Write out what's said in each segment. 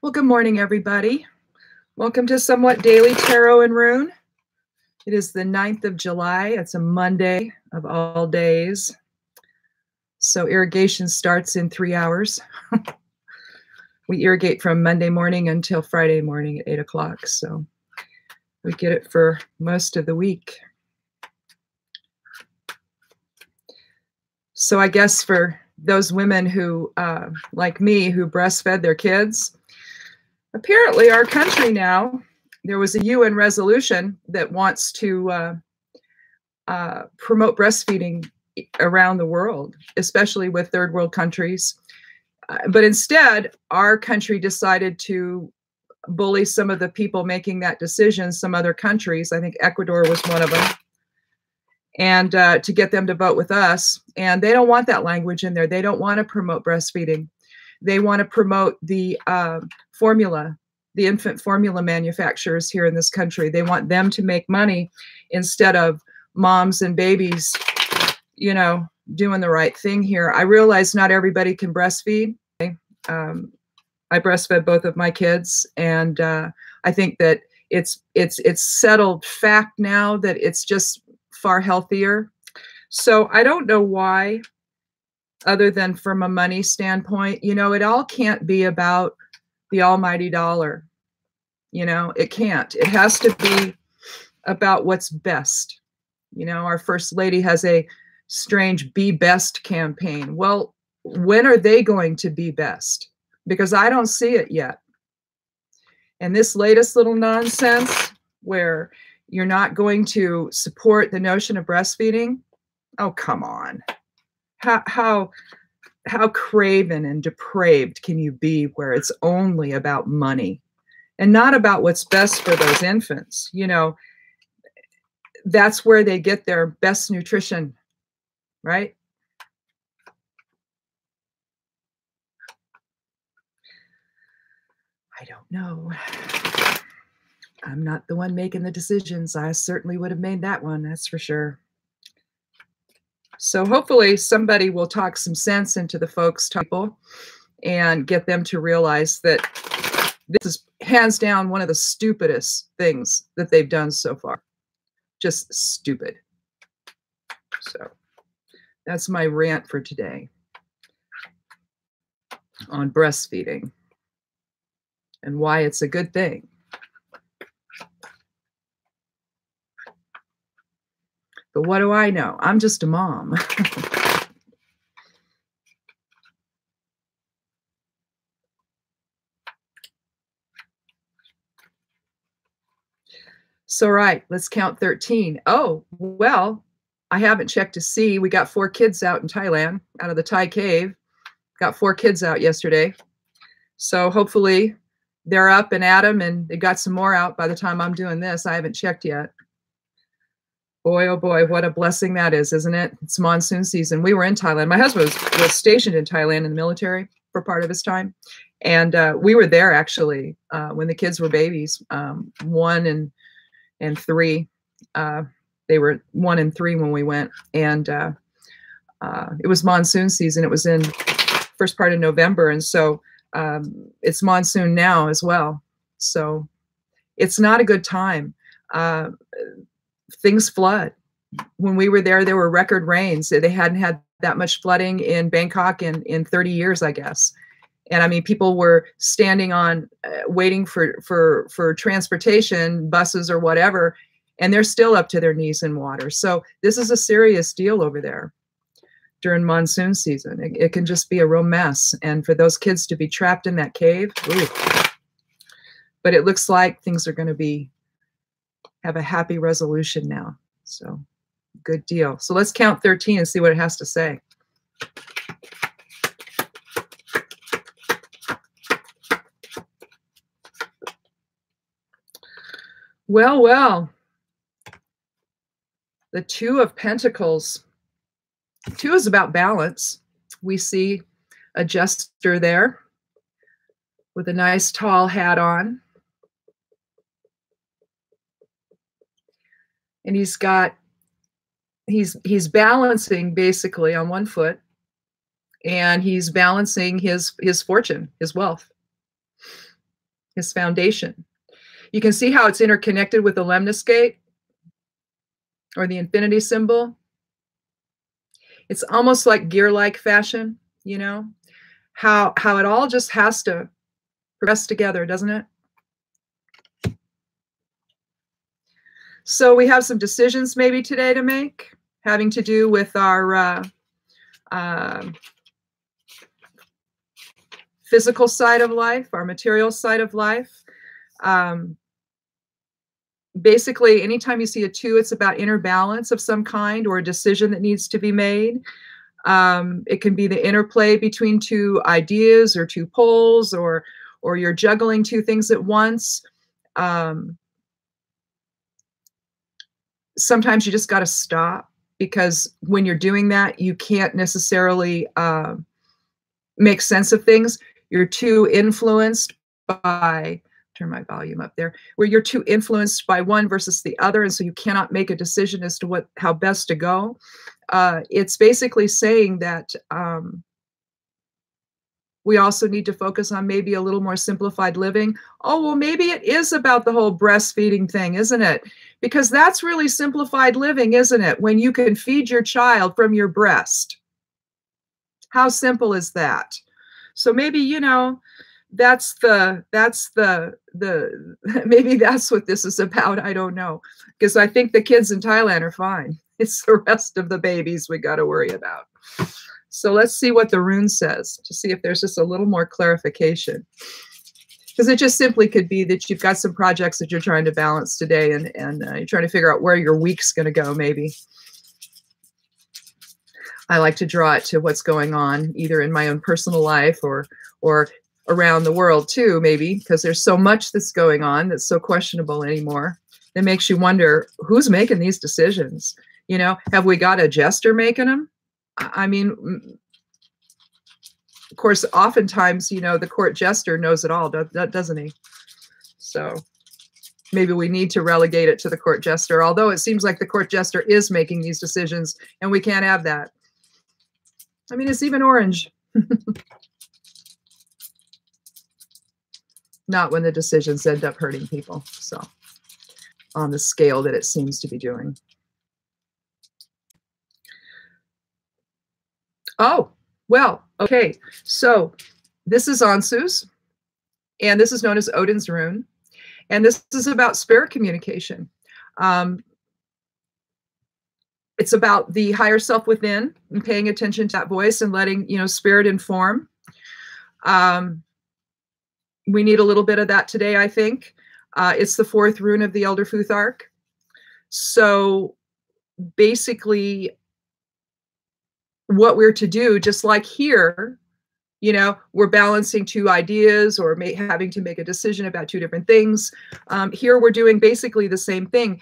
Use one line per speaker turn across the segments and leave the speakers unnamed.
Well, good morning, everybody. Welcome to Somewhat Daily Tarot and Rune. It is the 9th of July. It's a Monday of all days. So irrigation starts in 3 hours. We irrigate from Monday morning until Friday morning at 8 o'clock. So we get it for most of the week. So I guess for those women who, like me, who breastfed their kids, apparently our country now, there was a UN resolution that wants to promote breastfeeding around the world, especially with third world countries. But instead, our country decided to bully some of the people making that decision, some other countries. I think Ecuador was one of them. And to get them to vote with us. And they don't want that language in there. They don't want to promote breastfeeding. They want to promote the formula, the infant formula manufacturers here in this country. They want them to make money instead of moms and babies, you know, doing the right thing here. I realize not everybody can breastfeed. I breastfed both of my kids, and I think that it's settled fact now that it's just far healthier. So I don't know why, other than from a money standpoint, you know, it all can't be about the almighty dollar. You know, it can't. It has to be about what's best. You know, our First Lady has a strange Be Best campaign. Well, when are they going to be best? Because I don't see it yet. And this latest little nonsense where you're not going to support the notion of breastfeeding, oh, come on. How craven and depraved can you be where it's only about money and not about what's best for those infants? You know, that's where they get their best nutrition, right? I don't know. I'm not the one making the decisions. I certainly would have made that one, that's for sure. So hopefully somebody will talk some sense into the folks, people, and get them to realize that this is hands down one of the stupidest things that they've done so far. Just stupid. So that's my rant for today on breastfeeding and why it's a good thing. But what do I know? I'm just a mom. So, right, let's count 13. Oh, well, I haven't checked to see. We got 4 kids out in Thailand, out of the Thai cave. Got 4 kids out yesterday. So hopefully they're up and at 'em, and they got some more out by the time I'm doing this. I haven't checked yet. Boy, oh boy, what a blessing that is, isn't it? It's monsoon season. We were in Thailand. My husband was stationed in Thailand in the military for part of his time. And we were there, actually, when the kids were babies, 1 and 3. They were 1 and 3 when we went. And it was monsoon season. It was in first part of November. And so it's monsoon now as well. So it's not a good time. Things flood. When we were there were record rains. They hadn't had that much flooding in Bangkok in 30 years, I guess. And I mean, people were standing on, waiting for transportation, buses or whatever, and they're still up to their knees in water. So this is a serious deal over there during monsoon season. It can just be a real mess. And for those kids to be trapped in that cave, ooh. But it looks like things are going to have a happy resolution now. So good deal. So let's count 13 and see what it has to say. Well, well, the 2 of Pentacles. 2 is about balance. We see a jester there with a nice tall hat on. And he's balancing basically on one foot, and he's balancing his fortune, his wealth. his foundation. You can see how it's interconnected with the lemniscate or the infinity symbol. It's almost like gear-like fashion, you know, how it all just has to progress together, doesn't it? So we have some decisions maybe today to make, having to do with our physical side of life, our material side of life. Basically, anytime you see a 2, it's about inner balance of some kind or a decision that needs to be made. It can be the interplay between 2 ideas or 2 poles, or you're juggling 2 things at once. Sometimes you just got to stop, because when you're doing that, you can't necessarily make sense of things. You're too influenced by, turn my volume up there, where you're too influenced by one versus the other, and so you cannot make a decision as to how best to go. It's basically saying that we also need to focus on maybe a little more simplified living. Oh, well, maybe it is about the whole breastfeeding thing, isn't it? Because that's really simplified living, isn't it? When you can feed your child from your breast. How simple is that? So maybe, you know, that's maybe that's what this is about. I don't know, because I think the kids in Thailand are fine. It's the rest of the babies we got to worry about. So let's see what the rune says, to see if there's just a little more clarification. Because it just simply could be that you've got some projects that you're trying to balance today, and you're trying to figure out where your week's going to go, maybe. I like to draw it to what's going on either in my own personal life or around the world too, maybe, because there's so much that's going on that's so questionable anymore. It makes you wonder, who's making these decisions? You know, have we got a jester making them? I mean, of course, oftentimes, you know, the court jester knows it all, doesn't he? So maybe we need to relegate it to the court jester, although it seems like the court jester is making these decisions, and we can't have that. I mean, it's even orange. Not when the decisions end up hurting people. So on the scale that it seems to be doing. Oh, well, okay. So this is Ansu's, and this is known as Odin's rune. And this is about spirit communication. It's about the higher self within and paying attention to that voice and letting, you know, spirit inform. We need a little bit of that today, I think. It's the 4th rune of the Elder Futhark. So basically, what we're to do, just like here, you know, we're balancing 2 ideas or having to make a decision about 2 different things. Here we're doing basically the same thing.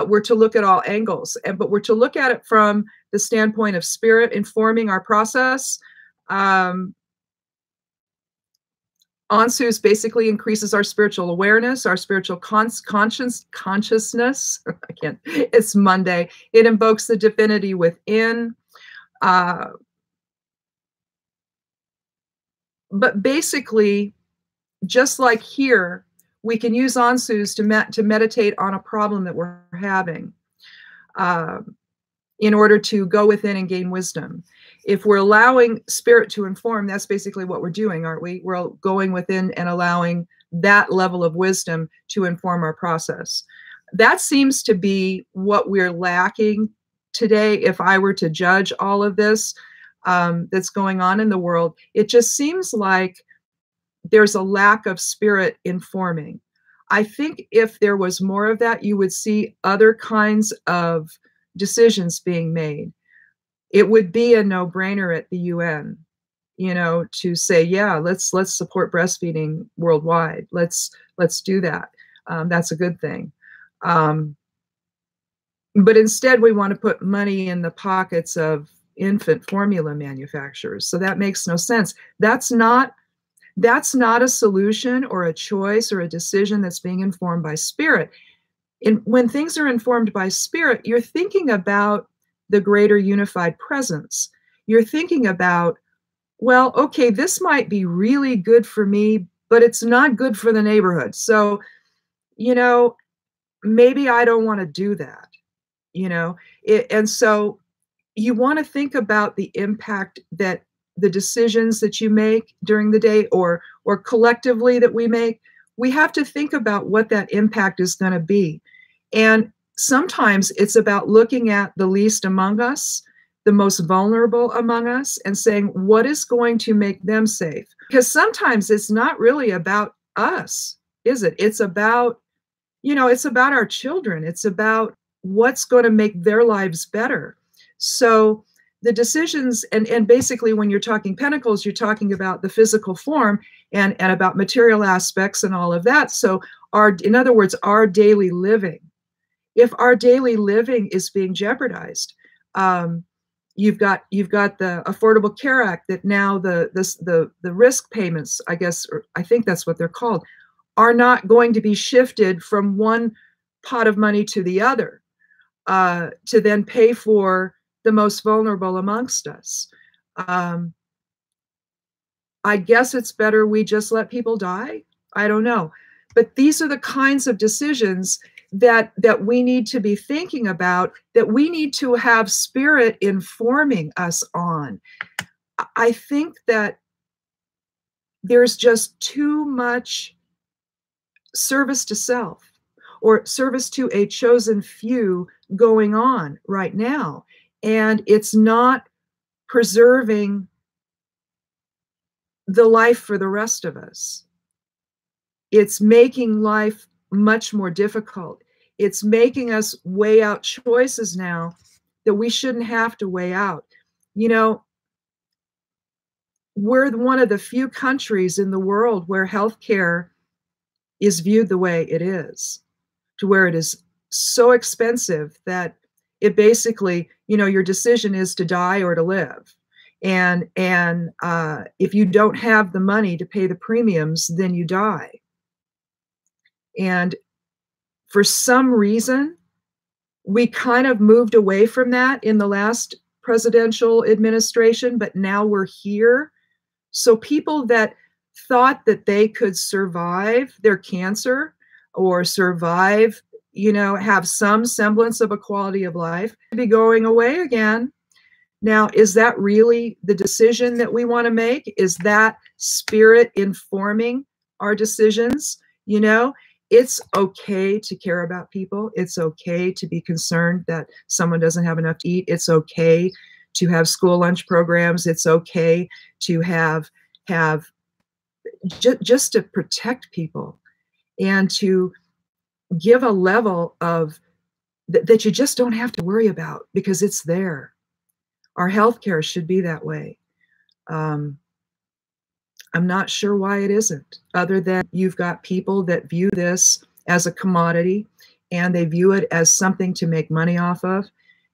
We're to look at all angles, but we're to look at it from the standpoint of spirit informing our process. Ansu's basically increases our spiritual awareness, our spiritual consciousness. I can't, it's Monday. It invokes the divinity within. But basically, just like here, we can use Ansu's to meditate on a problem that we're having in order to go within and gain wisdom. If we're allowing spirit to inform, that's basically what we're doing, aren't we? We're going within and allowing that level of wisdom to inform our process. That seems to be what we're lacking today. If I were to judge all of this that's going on in the world, it just seems like there's a lack of spirit informing. I think if there was more of that, you would see other kinds of decisions being made. It would be a no-brainer at the UN, you know, to say, yeah, let's support breastfeeding worldwide. Let's do that. That's a good thing. But instead, we want to put money in the pockets of infant formula manufacturers. So that makes no sense. That's not a solution or a choice or a decision that's being informed by spirit. When things are informed by spirit, you're thinking about the greater unified presence. You're thinking about, well, okay, this might be really good for me, but it's not good for the neighborhood. So, you know, maybe I don't want to do that, you know. And so you want to think about the impact that the decisions that you make during the day, or collectively that we make. We have to think about what that impact is going to be. And sometimes it's about looking at the least among us, the most vulnerable among us, and saying, what is going to make them safe? Because sometimes it's not really about us, is it? It's about, you know, it's about our children. It's about what's going to make their lives better. So the decisions, and basically when you're talking pentacles, you're talking about the physical form and about material aspects and all of that. So in other words, our daily living. If our daily living is being jeopardized, you've got the Affordable Care Act that now the risk payments, I guess, or I think that's what they're called, are not going to be shifted from one pot of money to the other to then pay for the most vulnerable amongst us. I guess it's better we just let people die. I don't know. But these are the kinds of decisions that we need to be thinking about, that we need to have spirit informing us on. I think that there's just too much service to self or service to a chosen few going on right now. And it's not preserving the life for the rest of us. It's making life much more difficult. It's making us weigh out choices now that we shouldn't have to weigh out. You know, we're one of the few countries in the world where healthcare is viewed the way it is, to where it is so expensive that it basically, you know, your decision is to die or to live. And if you don't have the money to pay the premiums, then you die. And for some reason, we kind of moved away from that in the last presidential administration, but now we're here. So people that thought that they could survive their cancer or survive, you know, have some semblance of a quality of life, be going away again. Now, is that really the decision that we want to make? Is that spirit informing our decisions? You know, it's okay to care about people. It's okay to be concerned that someone doesn't have enough to eat. It's okay to have school lunch programs. It's okay to have just to protect people and to give a level of that you just don't have to worry about because it's there. Our healthcare should be that way. I'm not sure why it isn't, other than you've got people that view this as a commodity and they view it as something to make money off of.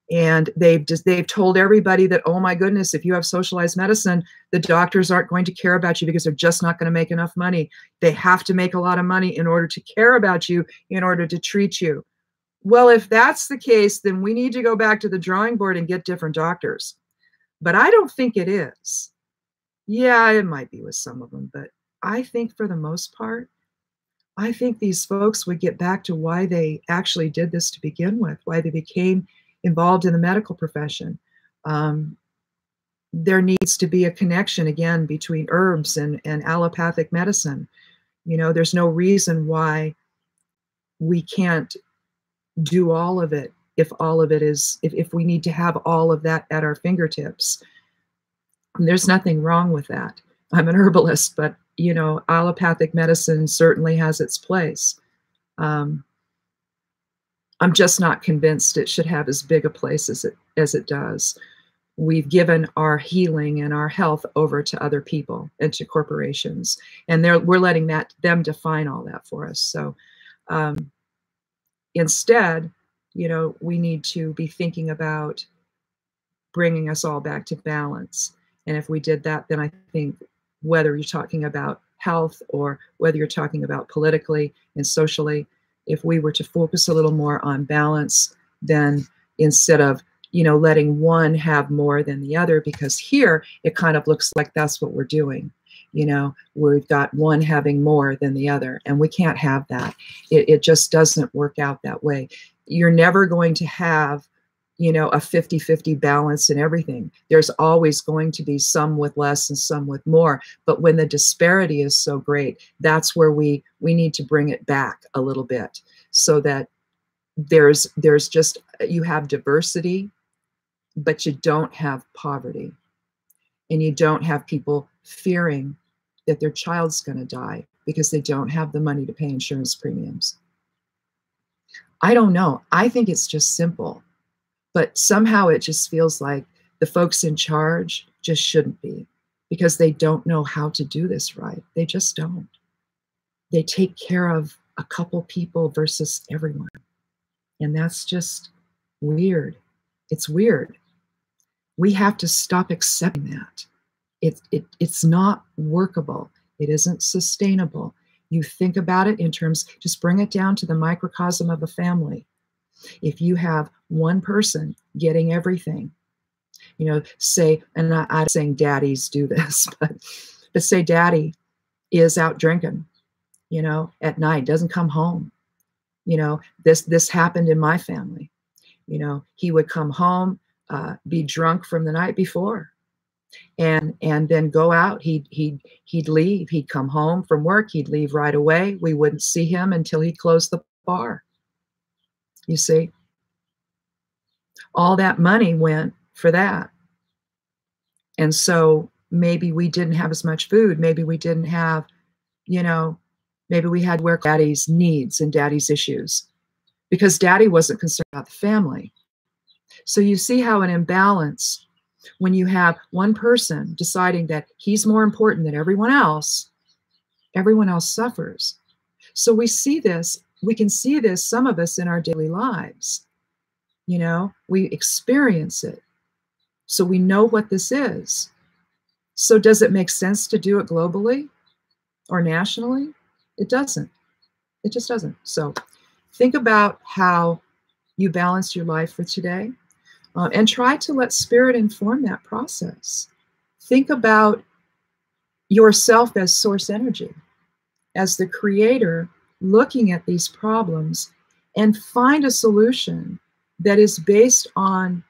And they've told everybody that, oh my goodness, if you have socialized medicine, the doctors aren't going to care about you because they're just not going to make enough money. They have to make a lot of money in order to care about you, in order to treat you. Well, if that's the case, then we need to go back to the drawing board and get different doctors. But I don't think it is. Yeah, it might be with some of them, but I think for the most part, I think these folks would get back to why they actually did this to begin with, why they became involved in the medical profession. There needs to be a connection again between herbs and allopathic medicine. You know, there's no reason why we can't do all of it if all of it is, if we need to have all of that at our fingertips. And there's nothing wrong with that. I'm an herbalist, but you know, allopathic medicine certainly has its place. I'm just not convinced it should have as big a place as it does. We've given our healing and our health over to other people and to corporations, and we're letting them define all that for us. So instead, you know, we need to be thinking about bringing us all back to balance. And if we did that, then I think whether you're talking about health or whether you're talking about politically and socially, if we were to focus a little more on balance, then instead of, you know, letting one have more than the other, because here it kind of looks like that's what we're doing. You know, we've got one having more than the other, and we can't have that. It just doesn't work out that way. You're never going to have, you know, a 50-50 balance in everything. There's always going to be some with less and some with more. But when the disparity is so great, that's where we need to bring it back a little bit, so that there's just, you have diversity, but you don't have poverty. And you don't have people fearing that their child's going to die because they don't have the money to pay insurance premiums. I don't know. I think it's just simple, but somehow it just feels like the folks in charge just shouldn't be, because they don't know how to do this right. They just don't. They take care of a couple people versus everyone. And that's just weird. It's weird. We have to stop accepting that. It's not workable. It isn't sustainable. You think about it in terms, just bring it down to the microcosm of a family. If you have one person getting everything, you know, say, and I'm saying daddies do this, but say daddy is out drinking, you know, at night, doesn't come home. You know, this happened in my family. You know, he would come home, be drunk from the night before, and then go out. He'd leave. He'd come home from work. He'd leave right away. We wouldn't see him until he closed the bar. You see, all that money went for that. And so maybe we didn't have as much food. Maybe we didn't have, you know, maybe we had to work daddy's needs and daddy's issues, because daddy wasn't concerned about the family. So you see how an imbalance, when you have one person deciding that he's more important than everyone else suffers. So we see this, we can see this, some of us, in our daily lives. You know, we experience it. So we know what this is. So does it make sense to do it globally or nationally? It doesn't. It just doesn't. So think about how you balance your life for today. And try to let spirit inform that process. Think about yourself as source energy, as the creator, looking at these problems, and find a solution that is based on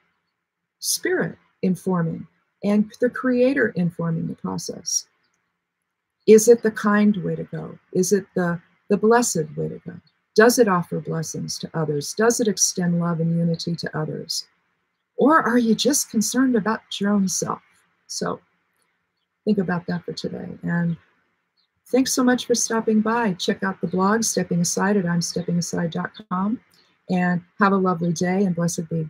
spirit informing and the creator informing the process. Is it the kind way to go? Is it the blessed way to go? Does it offer blessings to others? Does it extend love and unity to others? Or are you just concerned about your own self? So think about that for today. And thanks so much for stopping by. Check out the blog, Stepping Aside, at imsteppingaside.com. And have a lovely day, and blessed be.